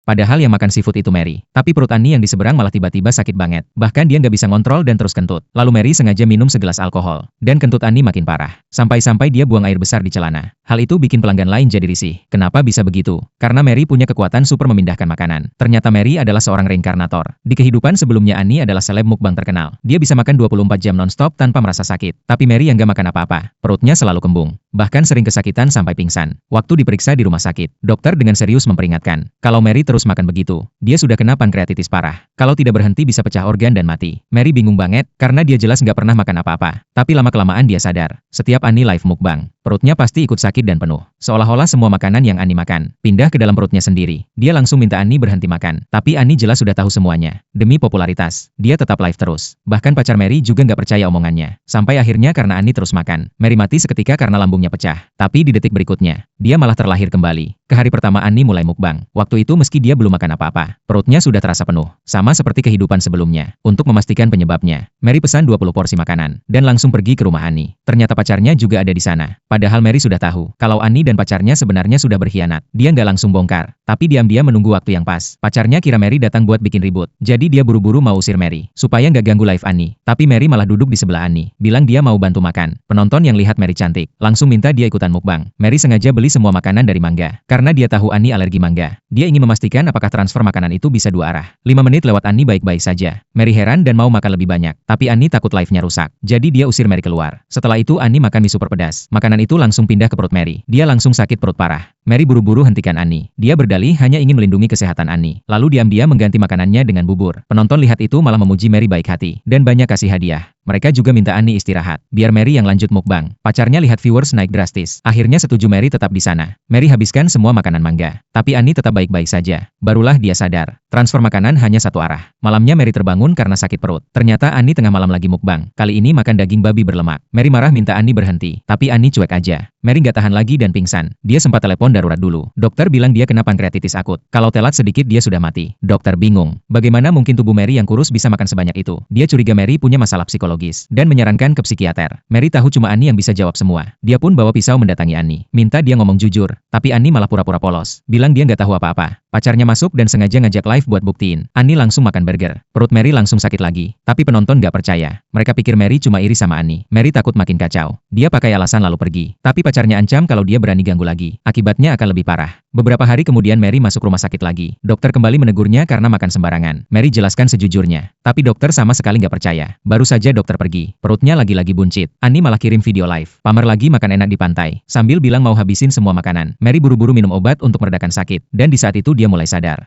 Padahal yang makan seafood itu Mary. Tapi perut Annie yang di seberang malah tiba-tiba sakit banget. Bahkan dia nggak bisa ngontrol dan terus kentut. Lalu Mary sengaja minum segelas alkohol. Dan kentut Annie makin parah. Sampai-sampai dia buang air besar di celana. Hal itu bikin pelanggan lain jadi risih. Kenapa bisa begitu? Karena Mary punya kekuatan super memindahkan makanan. Ternyata Mary adalah seorang reinkarnator. Di kehidupan sebelumnya Annie adalah seleb mukbang terkenal. Dia bisa makan 24 jam non-stop tanpa merasa sakit. Tapi Mary yang nggak makan apa-apa. Perutnya selalu kembung. Bahkan sering kesakitan sampai pingsan. Waktu diperiksa di rumah sakit, dokter dengan serius memperingatkan. Kalau Mary terus makan begitu, dia sudah kena pankreatitis parah. Kalau tidak berhenti bisa pecah organ dan mati. Mary bingung banget, karena dia jelas nggak pernah makan apa-apa. Tapi lama-kelamaan dia sadar. Setiap Annie live mukbang, perutnya pasti ikut sakit dan penuh. Seolah-olah semua makanan yang Annie makan, pindah ke dalam perutnya sendiri. Dia langsung minta Annie berhenti makan. Tapi Annie jelas sudah tahu semuanya. Demi popularitas, dia tetap live terus. Bahkan pacar Mary juga nggak percaya omongannya. Sampai akhirnya karena Annie terus makan, Mary mati seketika karena lambungnya pecah. Tapi di detik berikutnya, dia malah terlahir kembali. Ke hari pertama Annie mulai mukbang. Waktu itu meski dia belum makan apa-apa, perutnya sudah terasa penuh. Sama seperti kehidupan sebelumnya. Untuk memastikan penyebabnya, Mary pesan 20 porsi makanan, dan langsung pergi ke rumah Annie. Ternyata pacarnya juga ada di sana. Padahal Mary sudah tahu, kalau Annie dan pacarnya sebenarnya sudah berkhianat. Dia nggak langsung bongkar, tapi diam-diam menunggu waktu yang pas. Pacarnya kira Mary datang buat bikin ribut. Jadi dia buru-buru mau usir Mary, supaya nggak ganggu live Annie. Tapi Mary malah duduk di sebelah Annie, bilang dia mau bantu makan. Penonton yang lihat Mary cantik, langsung minta dia ikutan mukbang. Mary sengaja beli semua makanan dari mangga, karena dia tahu Annie alergi mangga. Dia ingin memastikan apakah transfer makanan itu bisa dua arah. 5 menit lewat Annie baik-baik saja. Mary heran dan mau makan lebih banyak, tapi Annie takut live-nya rusak. Jadi dia usir Mary keluar. Setelah itu Annie makan mie super pedas. Makanan itu langsung pindah ke perut Mary. Dia langsung sakit perut parah. Mary buru-buru hentikan Annie. Dia berdalih hanya ingin melindungi kesehatan Annie. Lalu diam-diam mengganti makanannya dengan bubur. Penonton lihat itu malah memuji Mary baik hati, dan banyak kasih hadiah. Mereka juga minta Annie istirahat, biar Mary yang lanjut mukbang. Pacarnya lihat viewers naik drastis. Akhirnya setuju Mary tetap di sana. Mary habiskan semua makanan mangga. Tapi Annie tetap baik-baik saja. Barulah dia sadar. Transfer makanan hanya satu arah. Malamnya Mary terbangun karena sakit perut. Ternyata Annie tengah malam lagi mukbang. Kali ini makan daging babi berlemak. Mary marah minta Annie berhenti. Tapi Annie cuek aja. Mary nggak tahan lagi dan pingsan. Dia sempat telepon darurat dulu. Dokter bilang dia kena pankreatitis akut. Kalau telat sedikit dia sudah mati. Dokter bingung. Bagaimana mungkin tubuh Mary yang kurus bisa makan sebanyak itu? Dia curiga Mary punya masalah psikologis. Dan menyarankan ke psikiater. Mary tahu cuma Annie yang bisa jawab semua. Dia pun bawa pisau mendatangi Annie. Minta dia ngomong jujur. Tapi Annie malah pura-pura polos. Bilang dia nggak tahu apa-apa. Pacarnya masuk dan sengaja ngajak live buat buktiin. Annie langsung makan burger. Perut Mary langsung sakit lagi. Tapi penonton nggak percaya. Mereka pikir Mary cuma iri sama Annie. Mary takut makin kacau. Dia pakai alasan lalu pergi. Tapi pacarnya ancam kalau dia berani ganggu lagi. Akibatnya akan lebih parah. Beberapa hari kemudian Mary masuk rumah sakit lagi. Dokter kembali menegurnya karena makan sembarangan. Mary jelaskan sejujurnya. Tapi dokter sama sekali nggak percaya. Baru saja dokter pergi. Perutnya lagi-lagi buncit. Annie malah kirim video live. Pamer lagi makan enak di pantai. Sambil bilang mau habisin semua makanan. Mary buru-buru minum obat untuk meredakan sakit. Dan di saat itu dia mulai sadar.